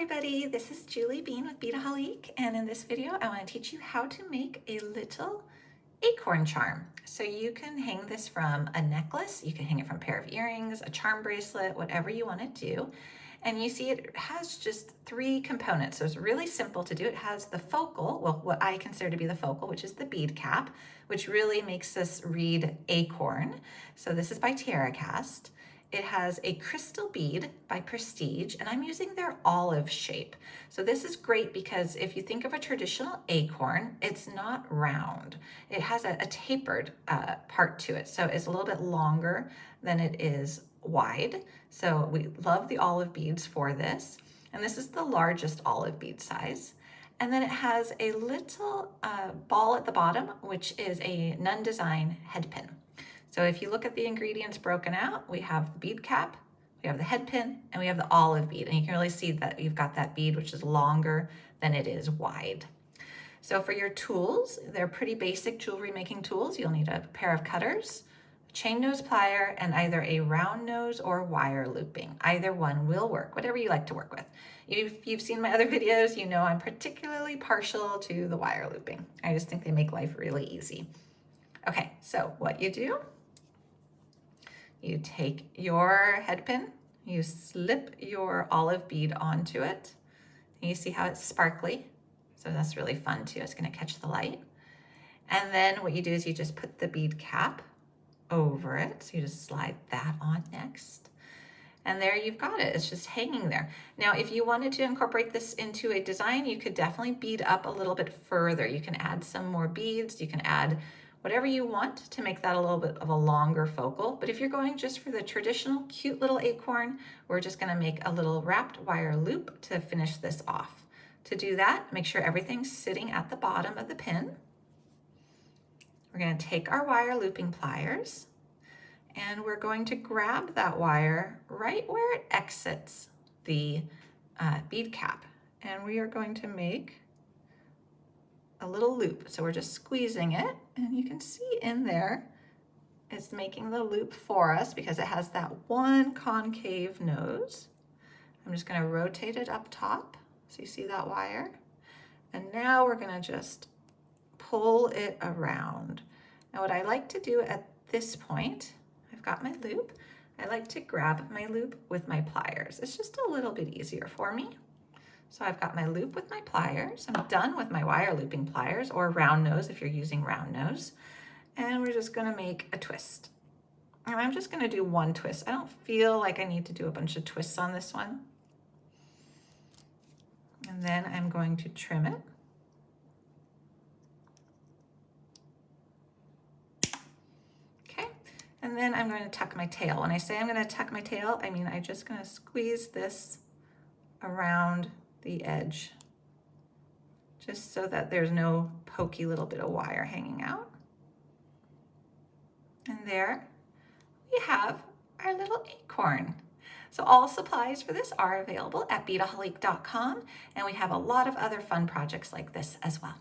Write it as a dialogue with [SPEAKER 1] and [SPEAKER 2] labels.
[SPEAKER 1] everybody, this is Julie Bean with Beading, and in this video I want to teach you how to make a little acorn charm. So you can hang this from a necklace, you can hang it from a pair of earrings, a charm bracelet, whatever you want to do. And you see it has just 3 components, so it's really simple to do. It has the focal, well, what I consider to be the focal, which is the bead cap, which really makes this read Acorn. So this is by Tiara Cast. It has a crystal bead by Prestige, and I'm using their olive shape. So this is great because if you think of a traditional acorn, it's not round. It has a tapered part to it. So it's a little bit longer than it is wide. So we love the olive beads for this. And this is the largest olive bead size. And then it has a little ball at the bottom, which is a Nun Design head pin. So if you look at the ingredients broken out, we have the bead cap, we have the head pin, and we have the olive bead. And you can really see that you've got that bead, which is longer than it is wide. So for your tools, they're pretty basic jewelry making tools. You'll need a pair of cutters, a chain nose plier, and either a round nose or wire looping. Either one will work, whatever you like to work with. If you've seen my other videos, you know I'm particularly partial to the wire looping. I just think they make life really easy. Okay, so what you do, you take your head pin, you slip your olive bead onto it, and you see how it's sparkly. So that's really fun too. It's gonna catch the light. And then what you do is you just put the bead cap over it. So you just slide that on next. And there you've got it. It's just hanging there. Now, if you wanted to incorporate this into a design, you could definitely bead up a little bit further. You can add some more beads. You can add whatever you want to make that a little bit of a longer focal. But if you're going just for the traditional cute little acorn, we're just gonna make a little wrapped wire loop to finish this off. To do that, make sure everything's sitting at the bottom of the pin. We're gonna take our wire looping pliers and we're going to grab that wire right where it exits the bead cap. And we are going to make a little loop. So we're just squeezing it, and you can see in there, it's making the loop for us because it has that one concave nose. I'm just gonna rotate it up top. So you see that wire? And now we're gonna just pull it around. Now what I like to do at this point, I've got my loop, I like to grab my loop with my pliers. It's just a little bit easier for me. So I've got my loop with my pliers. I'm done with my wire looping pliers, or round nose if you're using round nose. And we're just gonna make a twist. And I'm just gonna do one twist. I don't feel like I need to do a bunch of twists on this one. And then I'm going to trim it. Okay, and then I'm going to tuck my tail. When I say I'm gonna tuck my tail, I mean I'm just gonna squeeze this around the edge, just so that there's no pokey little bit of wire hanging out. And there we have our little acorn. So all supplies for this are available at beadaholique.com, and we have a lot of other fun projects like this as well.